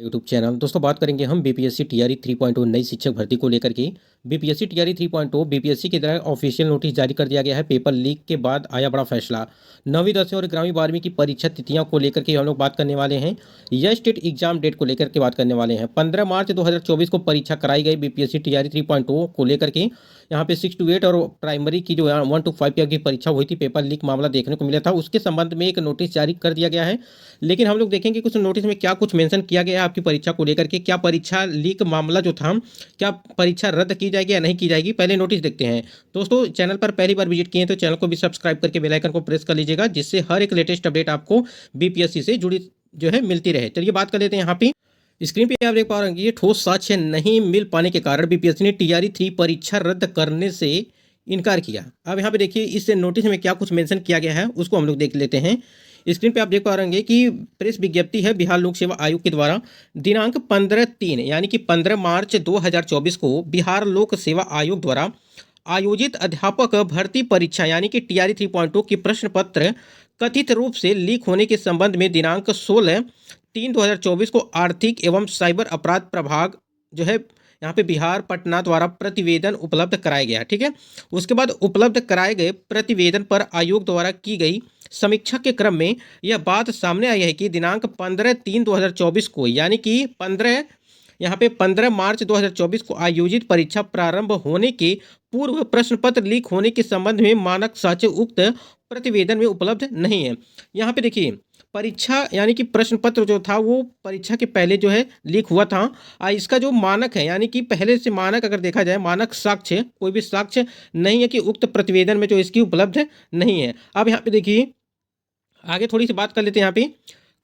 YouTube channel. दोस्तों बात करेंगे हम बीपीएससी टीआरई 3.0 नई शिक्षक भर्ती को लेकर के। बीपीएससी टीआरई 3.0 बीपीएससी की तरह ऑफिशियल नोटिस जारी कर दिया गया है। पेपर लीक के बाद आया बड़ा फैसला। 9वीं 10वीं और 11वीं 12वीं की परीक्षा तिथियों को लेकर के हम लोग बात करने वाले हैं। यह स्टेट एग्जाम डेट को लेकर के बात करने वाले हैं। 15 मार्च 2024 को परीक्षा कराई गई बीपीएससी टीआरई 3.0 को लेकर के। यहाँ पे 6 to 8 और प्राइमरी की जो 1 to 5 की परीक्षा हुई थी, पेपर लीक मामला देखने को मिला था। उसके संबंध में एक नोटिस जारी कर दिया गया है। लेकिन हम लोग देखेंगे कुछ नोटिस में क्या कुछ मेंशन किया गया है आपकी परीक्षा को लेकर के। क्या परीक्षा लीक मामला जो था, क्या परीक्षा रद्द की जाएगी या नहीं की जाएगी, पहले नोटिस देखते हैं। दोस्तों चैनल पर पहली बार विजिट किए हैं तो चैनल को भी सब्सक्राइब करके बेल आइकन को प्रेस कर लीजिएगा, जिससे हर एक लेटेस्ट अपडेट आपको बीपीएससी से जुड़ी जो है मिलती रहे। चलिए बात कर लेते हैं। यहाँ पे स्क्रीन पे आप देख पा रहे हैं कि ठोस साक्ष्य नहीं मिल पाने के कारण बीपीएससी ने टीआरई 3 परीक्षा रद्द करने से इनकार किया। अब यहाँ पे देखिए इस नोटिस में क्या कुछ मेंशन किया गया है, उसको हम लोग देख लेते हैं। स्क्रीन पे आप देख पा रहे हैं कि प्रेस विज्ञप्ति है बिहार लोक सेवा आयोग के द्वारा दिनांक 15/3 यानी कि 15 मार्च 2024 को बिहार लोक सेवा आयोग द्वारा आयोजित अध्यापक भर्ती परीक्षा यानी कि टीआरई 3.0 की प्रश्न पत्र कथित रूप से लीक होने के संबंध में दिनांक 16/3/2024 को आर्थिक एवं साइबर अपराध प्रभाग जो है यहाँ पे बिहार पटना द्वारा प्रतिवेदन उपलब्ध कराया गया। ठीक है, उसके बाद उपलब्ध कराए गए प्रतिवेदन पर आयोग द्वारा की गई समीक्षा के क्रम में यह बात सामने आई है कि दिनांक 15/3/2024 को यानी कि 15 मार्च 2024 को आयोजित परीक्षा प्रारंभ होने के पूर्व प्रश्न पत्र लीक होने के संबंध में मानक साक्ष्य उक्त प्रतिवेदन में उपलब्ध नहीं है। यहाँ पे देखिए परीक्षा यानी कि प्रश्न पत्र जो था वो परीक्षा के पहले जो है लीक हुआ था। इसका जो मानक है यानी कि पहले से मानक अगर देखा जाए, मानक साक्ष्य कोई भी साक्ष्य नहीं है कि उक्त प्रतिवेदन में जो इसकी उपलब्ध नहीं है। अब यहाँ पे देखिए आगे थोड़ी सी बात कर लेते हैं। यहाँ पे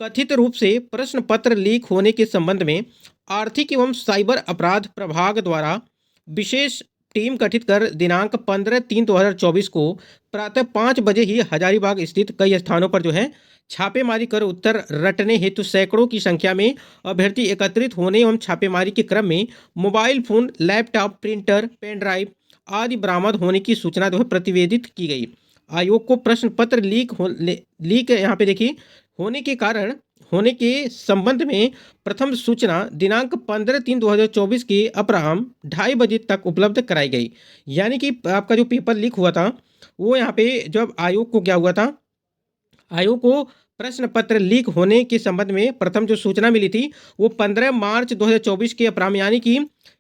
कथित रूप से प्रश्न पत्र लीक होने के संबंध में आर्थिक एवं साइबर अपराध प्रभाग द्वारा विशेष टीम गठित कर दिनांक 15/3/2024 को प्रातः 5 बजे ही हजारीबाग स्थित कई स्थानों पर जो है छापेमारी कर उत्तर रटने हेतु सैकड़ों की संख्या में अभ्यर्थी एकत्रित होने एवं छापेमारी के क्रम में mobile phone, laptop, printer, pen drive आदि बरामद होने की सूचना जो है प्रतिवेदित की गई। आयोग को प्रश्न पत्र लीक यहाँ पे देखिए होने के संबंध में प्रथम सूचना दिनांक 15/3/2024 के अपराह्न 2:30 बजे तक उपलब्ध कराई गई। यानी कि आपका जो पेपर लीक हुआ था वो यहाँ पे जब आयोग को क्या हुआ था, आयोग को प्रश्न पत्र लीक होने के संबंध में प्रथम जो सूचना मिली थी वो 15 मार्च 2024 के अपराह्न यानी कि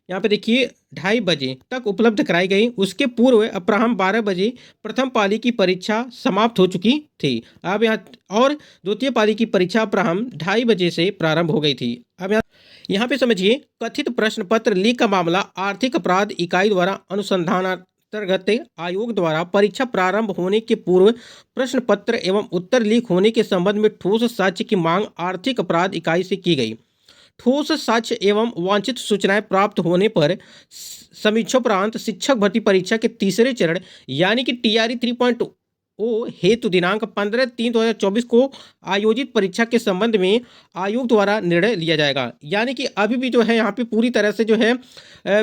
यहाँ पे देखिए 2:30 बजे तक उपलब्ध कराई गई। उसके पूर्व अपराह्न 12 बजे प्रथम पाली की परीक्षा समाप्त हो चुकी थी। अब यहाँ और द्वितीय पाली की परीक्षा अपराह्न 2:30 बजे से प्रारंभ हो गई थी। अब यहाँ पे समझिए कथित प्रश्न पत्र लीक का मामला आर्थिक अपराध इकाई द्वारा अनुसंधान अंतर्गत आयोग द्वारा परीक्षा प्रारंभ होने के पूर्व प्रश्न पत्र एवं उत्तर लीक होने के संबंध में ठोस साक्ष्य की मांग आर्थिक अपराध इकाई से की गई। ठोस साक्ष्य एवं वांछित सूचनाएं प्राप्त होने पर समीक्षोपरांत शिक्षक भर्ती परीक्षा के तीसरे चरण यानी कि टीआरई 3.0 हेतु दिनांक 15/3/2024 को आयोजित परीक्षा के संबंध में आयोग द्वारा निर्णय लिया जाएगा। यानी कि अभी भी जो है यहाँ पे पूरी तरह से जो है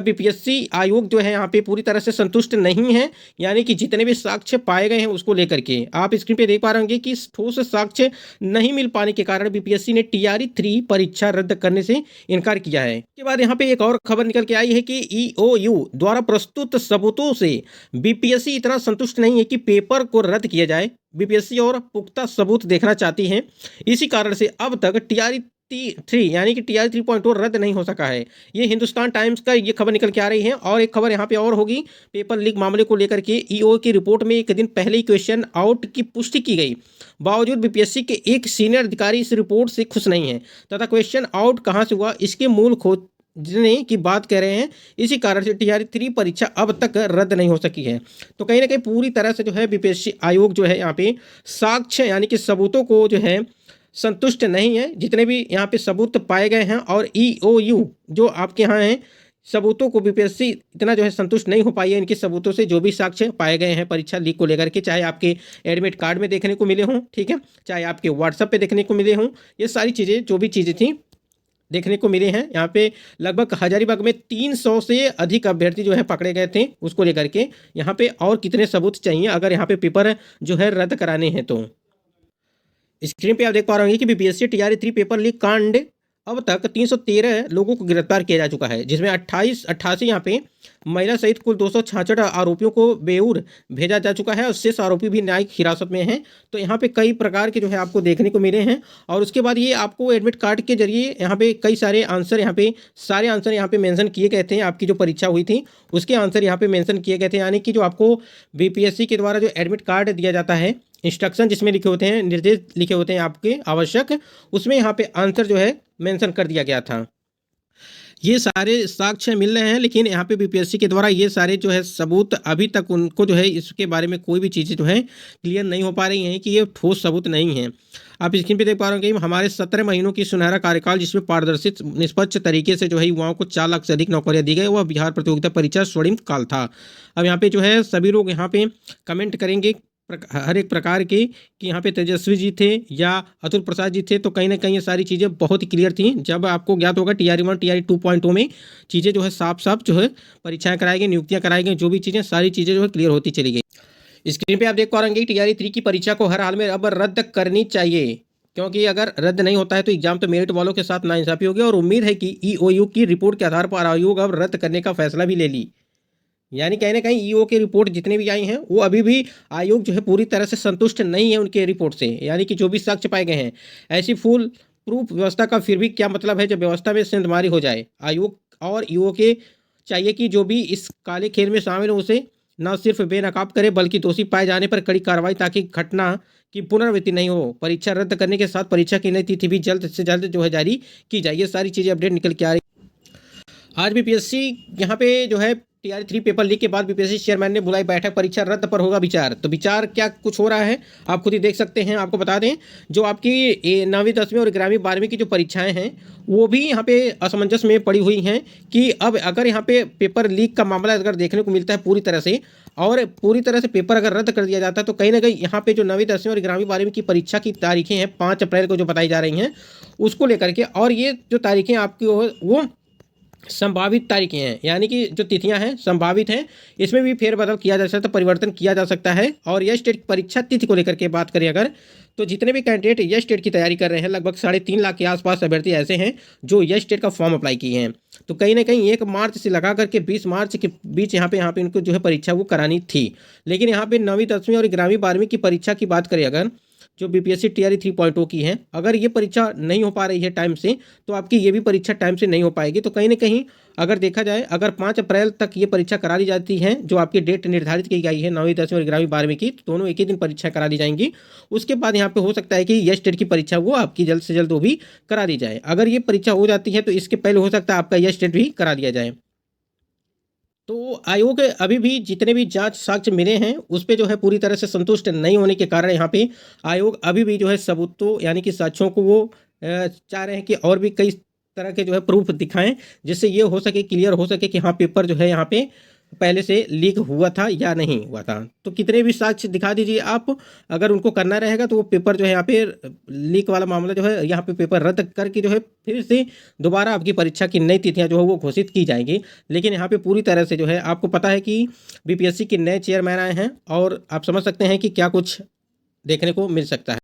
बीपीएससी आयोग जो है यहाँ पे पूरी तरह से संतुष्ट नहीं है। यानी कि जितने भी साक्ष्य पाए गए हैं उसको लेकर के आप स्क्रीन पे देख पा रहे होंगे कि ठोस साक्ष्य नहीं मिल पाने के कारण बीपीएससी ने टीआरई 3 परीक्षा रद्द करने से इनकार किया है। इसके बाद यहाँ पे एक और खबर निकल के आई है कि ईओयू द्वारा प्रस्तुत सबूतों से बीपीएससी इतना संतुष्ट नहीं है कि पेपर को रद्द किया जाए। बीपीएससी और पुख्ता सबूत देखना चाहती है। इसी कारण से अब तक टीआरई 3 यानी कि टीआरई 3.0 रद्द नहीं हो सका है। ये हिंदुस्तान टाइम्स का ये खबर निकल के आ रही है। और एक खबर यहाँ पे और होगी पेपर लीक मामले को लेकर के ईओ की रिपोर्ट में एक दिन पहले ही क्वेश्चन आउट की पुष्टि की गई। बावजूद बीपीएससी के एक सीनियर अधिकारी इस रिपोर्ट से खुश नहीं है तथा क्वेश्चन आउट कहाँ से हुआ इसके मूल खोज की बात कह रहे हैं। इसी कारण से टीआरई 3 परीक्षा अब तक रद्द नहीं हो सकी है। तो कहीं ना कहीं पूरी तरह से जो है बीपीएससी आयोग जो है यहाँ पे साक्ष्य यानी कि सबूतों को जो है संतुष्ट नहीं है। जितने भी यहाँ पे सबूत पाए गए हैं और ईओयू जो आपके यहाँ हैं सबूतों को बीपीएससी इतना जो है संतुष्ट नहीं हो पाई है। इनके सबूतों से जो भी साक्ष्य पाए गए हैं परीक्षा लीक को लेकर के, चाहे आपके एडमिट कार्ड में देखने को मिले हों, ठीक है, चाहे आपके व्हाट्सएप पे देखने को मिले हों, ये सारी चीज़ें जो भी चीज़ें थी देखने को मिले हैं। यहाँ पे लगभग हजारीबाग में 300 से अधिक अभ्यर्थी जो है पकड़े गए थे। उसको लेकर के यहाँ पे और कितने सबूत चाहिए अगर यहाँ पे पेपर जो है रद्द कराने हैं तो। स्क्रीन पे आप देख पा रहे हैं कि बीपीएससी टीआरई 3 पेपर लीक कांड अब तक 313 लोगों को गिरफ्तार किया जा चुका है, जिसमें 88 यहाँ पे महिला सहित कुल 266 आरोपियों को बेऊर भेजा जा चुका है और शेष आरोपी भी न्यायिक हिरासत में हैं। तो यहाँ पे कई प्रकार के जो है आपको देखने को मिले हैं और उसके बाद ये आपको एडमिट कार्ड के जरिए यहाँ पे कई सारे आंसर सारे आंसर यहाँ पे मेंशन किए गए थे। आपकी जो परीक्षा हुई थी उसके आंसर यहाँ पे मेंशन किए गए थे, यानी कि जो आपको बीपीएससी के द्वारा जो एडमिट कार्ड दिया जाता है, इंस्ट्रक्शन जिसमें लिखे होते हैं, निर्देश लिखे होते हैं आपके आवश्यक, उसमें यहाँ पे आंसर जो है मेंशन कर दिया गया था। ये सारे साक्ष्य मिल रहे हैं, लेकिन यहाँ पे बीपीएससी के द्वारा ये सारे जो है सबूत अभी तक उनको जो है इसके बारे में कोई भी चीज़ें जो है क्लियर नहीं हो पा रही हैं कि ये ठोस सबूत नहीं है। आप स्क्रीन पे देख पा रहे हैं कि हमारे 17 महीनों की सुनहरा कार्यकाल, जिसमें पारदर्शी निष्पक्ष तरीके से जो है युवाओं को 4 लाख से अधिक नौकरियां दी गई, वह बिहार प्रतियोगिता परीक्षा स्वर्णिम काल था। अब यहाँ पे जो है सभी लोग यहाँ पे कमेंट करेंगे हर एक प्रकार के कि यहाँ पे तेजस्वी जी थे या अतुल प्रसाद जी थे, तो कहीं ना कहीं ये सारी चीज़ें बहुत ही क्लियर थी। जब आपको ज्ञात होगा TRE 1 TRE 2.0 में चीज़ें जो है साफ साफ जो है परीक्षाएं कराई गई, नियुक्तियां कराई गई, जो भी चीज़ें सारी चीज़ें जो है क्लियर होती चली गई। स्क्रीन पे आप देख पा रहे हैं TRE 3 की परीक्षा को हर हाल में अब रद्द करनी चाहिए, क्योंकि अगर रद्द नहीं होता है तो एग्जाम तो मेरिट वालों के साथ नाइंसाफी होगी और उम्मीद है कि EOU की रिपोर्ट के आधार पर आयोग अब रद्द करने का फैसला भी ले ली। यानी कहीं ना कहीं EO की रिपोर्ट जितनी भी आई हैं वो अभी भी आयोग जो है पूरी तरह से संतुष्ट नहीं है उनके रिपोर्ट से, यानी कि जो भी साक्ष्य पाए गए हैं। ऐसी फुल प्रूफ व्यवस्था का फिर भी क्या मतलब है जब व्यवस्था में सेंधमारी हो जाए। आयोग और EO के चाहिए कि जो भी इस काले खेल में शामिल हो उसे न सिर्फ बेनकाब करे बल्कि दोषी पाए जाने पर कड़ी कार्रवाई, ताकि घटना की पुनरावृत्ति नहीं हो। परीक्षा रद्द करने के साथ परीक्षा की नई तिथि भी जल्द से जल्द जो है जारी की जाए। ये सारी चीज़ें अपडेट निकल के आ रही। आज बीपीएससी यहाँ पे जो है TRE 3 पेपर लीक के बाद बीपीएससी चेयरमैन ने बुलाई बैठक, परीक्षा रद्द पर होगा विचार। तो विचार क्या कुछ हो रहा है आप खुद ही देख सकते हैं। आपको बता दें जो आपकी 9वीं 10वीं और 11वीं 12वीं की जो परीक्षाएं हैं वो भी यहाँ पे असमंजस में पड़ी हुई हैं कि अब अगर यहाँ पे पेपर लीक का मामला अगर देखने को मिलता है पूरी तरह से, और पूरी तरह से पेपर अगर रद्द कर दिया जाता है, तो कहीं ना कहीं यहाँ पे जो 9वीं 10वीं और 11वीं 12वीं की परीक्षा की तारीखें हैं 5 अप्रैल को जो बताई जा रही हैं उसको लेकर के, और ये जो तारीखें आपकी वो संभावित तारीखें हैं, यानी कि जो तिथियां हैं संभावित हैं, इसमें भी फेरबदल किया जा सकता है, परिवर्तन किया जा सकता है। और यह स्टेट परीक्षा तिथि को लेकर के बात करें अगर, तो जितने भी कैंडिडेट यह स्टेट की तैयारी कर रहे हैं लगभग 3.5 लाख के आसपास अभ्यर्थी ऐसे हैं जो यह स्टेट का फॉर्म अप्लाई किए हैं। तो कहीं ना कहीं 1 मार्च से लगा करके 20 मार्च के बीच यहाँ पे इनको जो है परीक्षा वो करानी थी। लेकिन यहाँ पे 9वीं 10वीं और 11वीं 12वीं की परीक्षा की बात करें अगर, जो बीपीएससी TRE 3.0 की है, अगर ये परीक्षा नहीं हो पा रही है टाइम से, तो आपकी ये भी परीक्षा टाइम से नहीं हो पाएगी। तो कहीं ना कहीं अगर देखा जाए, अगर 5 अप्रैल तक ये परीक्षा करा ली जाती है, जो आपकी डेट निर्धारित की गई है 9वीं 10वीं और 11वीं 12वीं की, तो दोनों एक ही दिन परीक्षा करा दी जाएंगी। उसके बाद यहाँ पे हो सकता है कि यह स्टेट की परीक्षा वो आपकी जल्द से जल्द वो भी करा दी जाए। अगर ये परीक्षा हो जाती है तो इसके पहले हो सकता है आपका यह स्टेट भी करा दिया जाए। तो आयोग अभी भी जितने भी जांच साक्ष्य मिले हैं उस पे जो है पूरी तरह से संतुष्ट नहीं होने के कारण यहाँ पे आयोग अभी भी जो है सबूतों यानी कि साक्ष्यों को वो चाह रहे हैं कि और भी कई तरह के जो है प्रूफ दिखाएं, जिससे ये हो सके, क्लियर हो सके कि हाँ पेपर जो है यहाँ पे पहले से लीक हुआ था या नहीं हुआ था। तो कितने भी साक्ष्य दिखा दीजिए आप, अगर उनको करना रहेगा तो वो पेपर जो है यहाँ पे लीक वाला मामला जो है यहाँ पे पेपर रद्द करके जो है फिर से दोबारा आपकी परीक्षा की नई तिथियां जो है वो घोषित की जाएंगी। लेकिन यहाँ पे पूरी तरह से जो है आपको पता है कि बीपीएससी के नए चेयरमैन आए हैं और आप समझ सकते हैं कि क्या कुछ देखने को मिल सकता है।